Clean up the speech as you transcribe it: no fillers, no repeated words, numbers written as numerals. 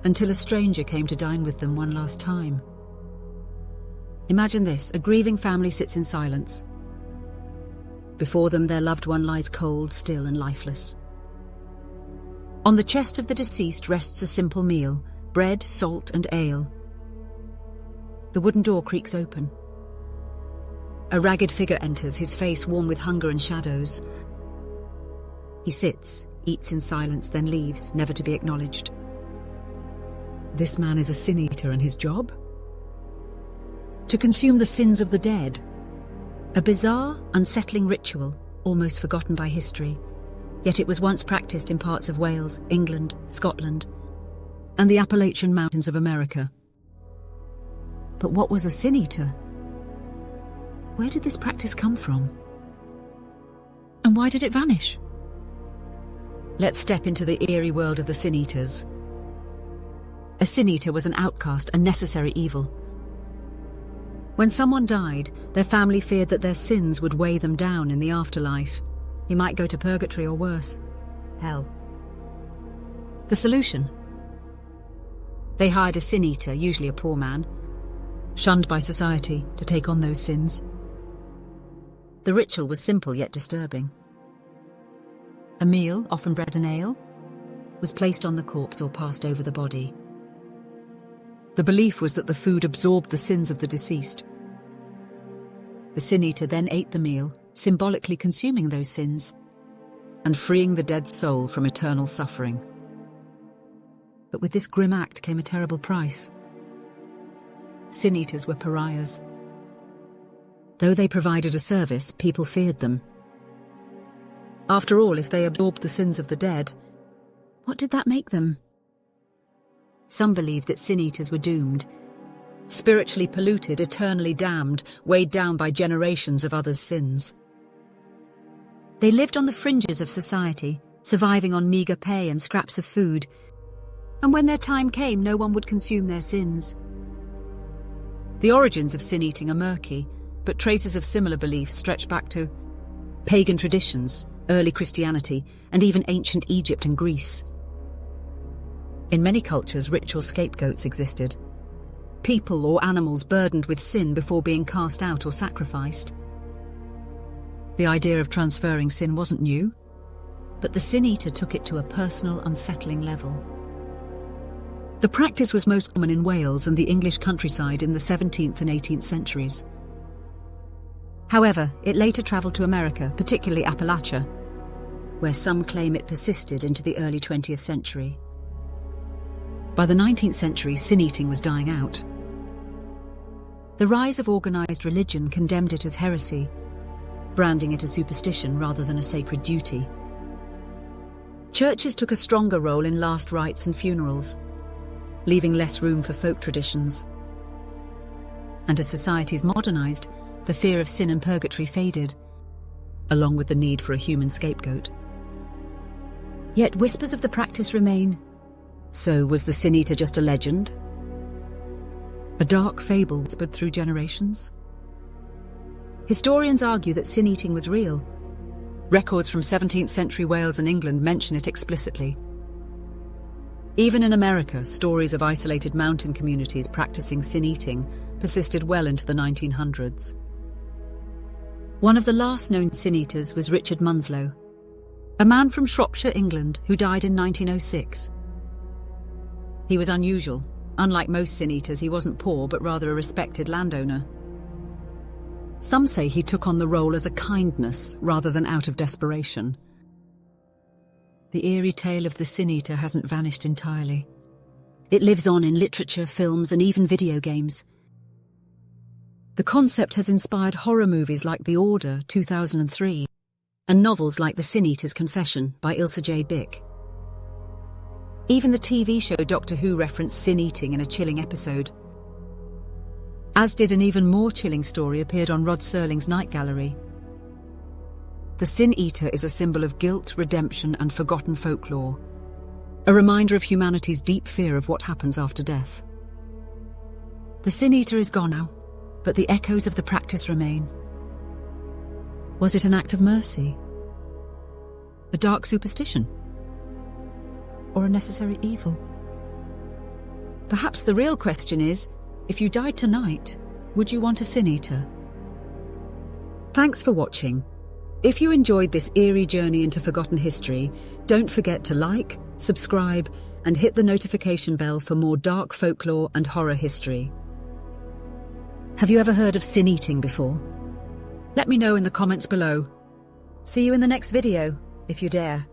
until a stranger came to dine with them one last time. Imagine this: a grieving family sits in silence. Before them, their loved one lies cold, still and lifeless. On the chest of the deceased rests a simple meal: bread, salt and ale. The wooden door creaks open. A ragged figure enters, his face worn with hunger and shadows. He sits, eats in silence, then leaves, never to be acknowledged. This man is a sin eater, and his job? To consume the sins of the dead. A bizarre, unsettling ritual, almost forgotten by history. Yet it was once practiced in parts of Wales, England, Scotland, and the Appalachian Mountains of America. But what was a sin eater? Where did this practice come from? And why did it vanish? Let's step into the eerie world of the sin eaters. A sin eater was an outcast, a necessary evil. When someone died, their family feared that their sins would weigh them down in the afterlife. He might go to purgatory or worse, hell. The solution? They hired a sin eater, usually a poor man, shunned by society, to take on those sins. The ritual was simple yet disturbing. A meal, often bread and ale, was placed on the corpse or passed over the body. The belief was that the food absorbed the sins of the deceased. The sin eater then ate the meal, symbolically consuming those sins and freeing the dead soul from eternal suffering. But with this grim act came a terrible price. Sin eaters were pariahs. Though they provided a service, people feared them. After all, if they absorbed the sins of the dead, what did that make them? Some believed that sin eaters were doomed, spiritually polluted, eternally damned, weighed down by generations of others' sins. They lived on the fringes of society, surviving on meagre pay and scraps of food, and when their time came, no one would consume their sins. The origins of sin eating are murky, but traces of similar beliefs stretch back to pagan traditions, early Christianity, and even ancient Egypt and Greece. In many cultures, ritual scapegoats existed. People or animals burdened with sin before being cast out or sacrificed. The idea of transferring sin wasn't new, but the sin eater took it to a personal, unsettling level. The practice was most common in Wales and the English countryside in the 17th and 18th centuries. However, it later travelled to America, particularly Appalachia, where some claim it persisted into the early 20th century. By the 19th century, sin-eating was dying out. The rise of organised religion condemned it as heresy, branding it a superstition rather than a sacred duty. Churches took a stronger role in last rites and funerals, leaving less room for folk traditions. And as societies modernised, the fear of sin and purgatory faded, along with the need for a human scapegoat. Yet whispers of the practice remain. So was the sin eater just a legend? A dark fable whispered through generations? Historians argue that sin eating was real. Records from 17th century Wales and England mention it explicitly. Even in America, stories of isolated mountain communities practicing sin eating persisted well into the 1900s. One of the last known sin eaters was Richard Munslow, a man from Shropshire, England, who died in 1906. He was unusual. Unlike most sin eaters, he wasn't poor, but rather a respected landowner. Some say he took on the role as a kindness rather than out of desperation. The eerie tale of the sin eater hasn't vanished entirely. It lives on in literature, films, and even video games. The concept has inspired horror movies like The Order, 2003, and novels like The Sin Eater's Confession by Ilsa J. Bick. Even the TV show Doctor Who referenced sin eating in a chilling episode. As did an even more chilling story appeared on Rod Serling's Night Gallery. The Sin Eater is a symbol of guilt, redemption, and forgotten folklore, a reminder of humanity's deep fear of what happens after death. The Sin Eater is gone now, but the echoes of the practice remain. Was it an act of mercy? A dark superstition? Or a necessary evil? Perhaps the real question is, if you died tonight, would you want a sin eater? Thanks for watching. If you enjoyed this eerie journey into forgotten history, don't forget to like, subscribe, and hit the notification bell for more dark folklore and horror history. Have you ever heard of sin eating before? Let me know in the comments below. See you in the next video, if you dare.